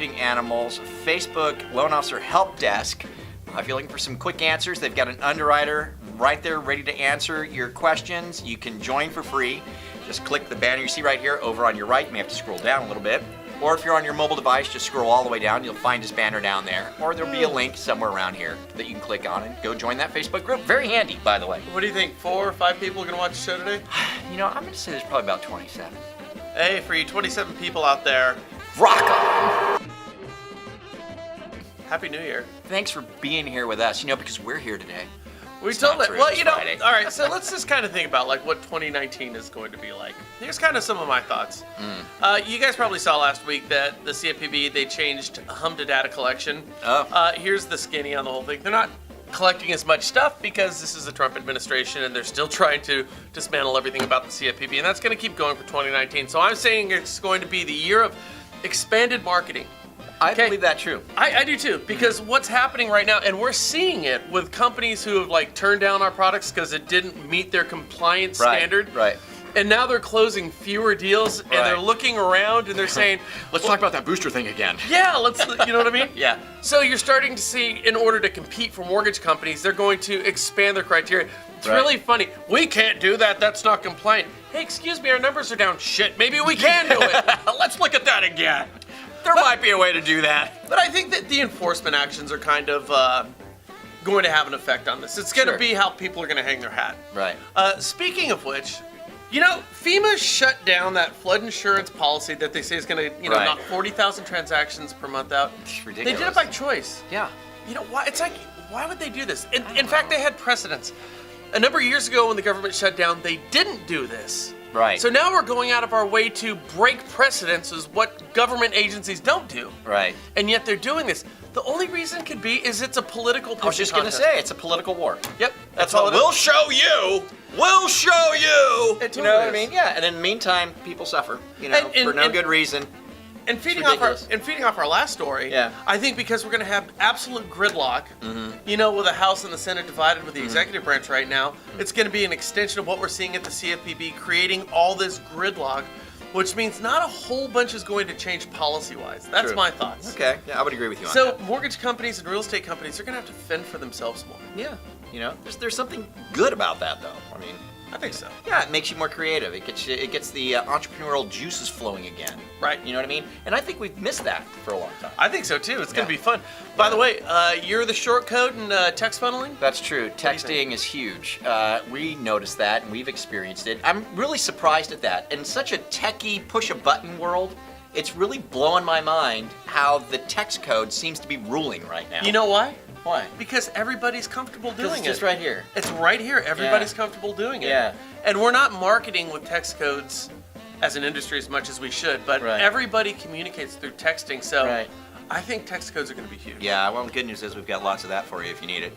Marketing Animals Facebook Loan Officer Help Desk. If you're looking for some quick answers, they've got an underwriter right there ready to answer your questions. You can join for free. Just click the banner you see right here over on your right. You may have to scroll down a little bit. Or if you're on your mobile device, just scroll all the way down. You'll find this banner down there. Or there'll be a link somewhere around here that you can click on and go join that Facebook group. Very handy, by the way. What do you think? 4 or 5 people are going to watch the show today? You know, I'm going to say there's probably about 27. Hey, for you 27 people out there, Rock on! Happy New Year. Thanks for being here with us, because we're here today. We It's told not it. true, Well, it's Friday. all right, so let's just kind of think about like what 2019 is going to be like. Here's kind of some of my thoughts. You guys probably saw last week that the CFPB, they changed hum to data collection. Oh. Here's the skinny on the whole thing. They're not collecting as much stuff because this is the Trump administration and they're still trying to dismantle everything about the CFPB, and that's going to keep going for 2019. So I'm saying it's going to be the year of expanded marketing. I Okay. believe that true. I do too, because what's happening right now, and we're seeing it with companies who have like turned down our products because it didn't meet their compliance standard. Right. And now they're closing fewer deals, and they're Right. looking around and they're saying, Let's talk about that booster thing again. yeah, let's, you know what I mean? Yeah. So you're starting to see, in order to compete for mortgage companies, they're going to expand their criteria. It's Right. really funny. We can't do that. That's not compliant. Hey, excuse me, our numbers are down. Shit, maybe we can do it. Let's look at that again. There might be a way to do that. But I think that the enforcement actions are kind of going to have an effect on this. It's going to Sure. be how people are going to hang their hat. Right. Speaking of which, FEMA shut down that flood insurance policy that they say is going to, Right. knock 40,000 transactions per month out. It's They ridiculous. did it by choice. Yeah. Why? It's like, why would they do this? In fact, they had precedents. A number of years ago, when the government shut down, they didn't do this. Right. So now we're going out of our way to break precedents, is what government agencies don't do. Right. And yet they're doing this. The only reason could be is it's a political I was just going to say, it's a political war. Yep. That's all. We'll show you. We'll show you. It You know what I totally is. mean? Yeah. And in the meantime, people suffer. And- for no and- good reason. And feeding ridiculous. off our last story, Yeah. I think because we're going to have absolute gridlock, with the House and the Senate divided with the executive branch right now, it's going to be an extension of what we're seeing at the CFPB, creating all this gridlock, which means not a whole bunch is going to change policy-wise. That's True. my thoughts. Okay. Yeah, I would agree with you on So that. mortgage companies and real estate companies are going to have to fend for themselves more. Yeah. There's something good about that, though. I mean, I think so. yeah, it makes you more creative. It gets the entrepreneurial juices flowing again. Right. You know what I mean? And I think we've missed that for a long time. I think so too. It's going to Yeah. be fun. By the way, you're the short code in text funneling? That's true. do you Texting think? is huge. We noticed that and we've experienced it. I'm really surprised at that. In such a techie push-a-button world, it's really blowing my mind how the text code seems to be ruling right now. You know why? why? Because everybody's comfortable doing It's it. just right here. It's right here. Everybody's Yeah. comfortable doing it. Yeah. And we're not marketing with text codes as an industry as much as we should, but Right. everybody communicates through texting. So Right. I think text codes are going to be huge. Yeah, well, the good news is we've got lots of that for you if you need it.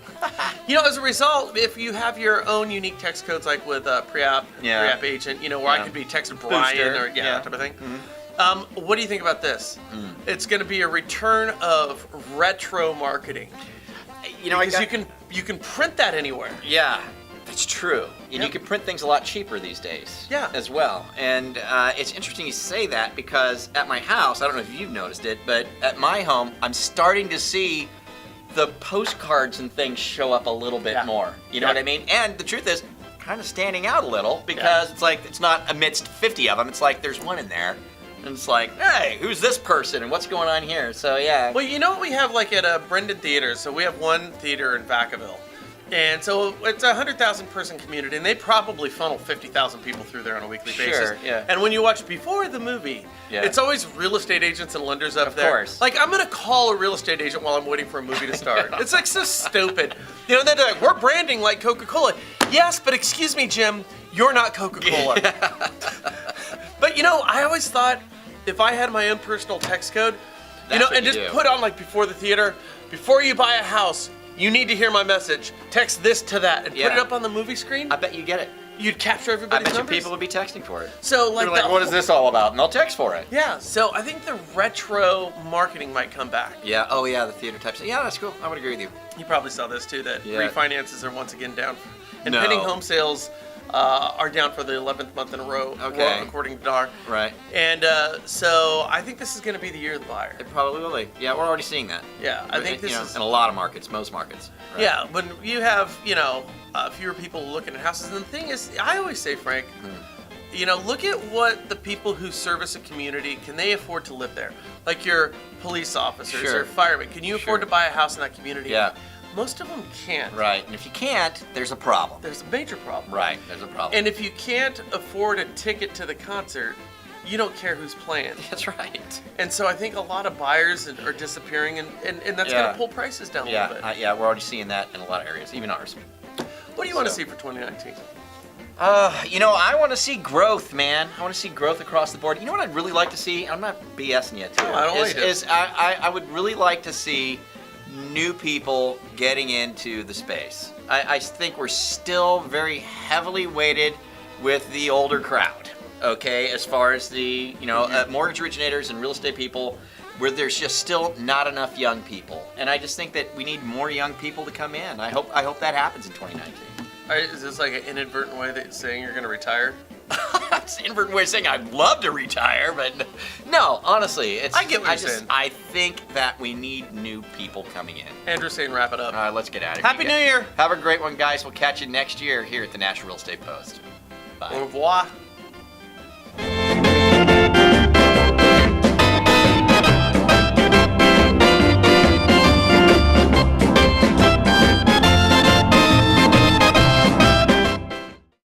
As a result, if you have your own unique text codes, like with pre-app, Yeah. pre-app agent, where I Yeah. could be texting Brian Booster. or Yeah. that type of thing. What do you think about this? It's going to be a return of retro marketing. Because you can print that anywhere. Yeah, that's true. And Yep. you can print things a lot cheaper these days. Yeah. As well. And it's interesting you say that because at my house, I don't know if you've noticed it, but at my home, I'm starting to see the postcards and things show up a little bit Yeah. more. You know Yeah. what I mean? And the truth is, kind of standing out a little because it's like it's not amidst 50 of them. It's like there's one in there. And it's like, hey, who's this person and what's going on here? So yeah. Well, you know what we have like at Brendan Theater? So we have one theater in Vacaville. And so it's a 100,000 person community, and they probably funnel 50,000 people through there on a weekly basis. Sure, yeah. And when you watch before the movie, Yeah. it's always real estate agents and lenders up there. course. Like, I'm going to call a real estate agent while I'm waiting for a movie to start. It's like so stupid. They're like, we're branding like Coca-Cola. Yes, but excuse me, Jim, you're not Coca-Cola. But I always thought if I had my own personal text code, That's what and you just do. put on like before the theater, before you buy a house, you need to hear my message. Text this to that and put Yeah. it up on the movie screen. I bet you get it. You'd capture I everybody's bet you numbers. people would be texting for it. So like, They're like, what is this all about? And they'll text for it. Yeah. So I think the retro marketing might come back. Yeah. Oh, yeah. The theater types. Yeah, that's cool. I would agree with you. You probably saw this too. That Yeah. refinances are once again down, and No. pending home sales are down for the 11th month in a row, Okay. according to DAR. Right. And so I think this is going to be the year of the buyer. It probably will be. Yeah, we're already seeing that. Yeah, I think this You know, is. in a lot of markets, most markets. Right? Yeah, when you have, fewer people looking at houses. And the thing is, I always say, Frank, look at what the people who service a community, can they afford to live there? Like your police officers Sure. or firemen. Can you afford Sure. to buy a house in that community? Yeah. Most of them can't. Right. And if you can't, there's a problem. There's a major problem. Right. There's a problem. And if you can't afford a ticket to the concert, you don't care who's playing. That's right. And so I think a lot of buyers are disappearing, and that's going Yeah. to pull prices down a Yeah. little bit. Yeah. We're already seeing that in a lot of areas, even ours. What do you want to So- see for 2019? I want to see growth, man. I want to see growth across the board. You know what I'd really like to see? I'm not BSing you too. No, I don't want you to. I would really like to see new people getting into the space. I think we're still very heavily weighted with the older crowd. Okay, as far as the mortgage originators and real estate people, where there's just still not enough young people, and I just think that we need more young people to come in. I hope that happens in 2019. Is this like an inadvertent way that saying you're going to retire? That's an inverted way of saying I'd love to retire, but no, honestly, I get what you're saying. I think that we need new people coming in. Andrew saying wrap it up. All right, let's get out of here. Happy New Year. Have a great one, guys. We'll catch you next year here at the National Real Estate Post. Bye. Au revoir.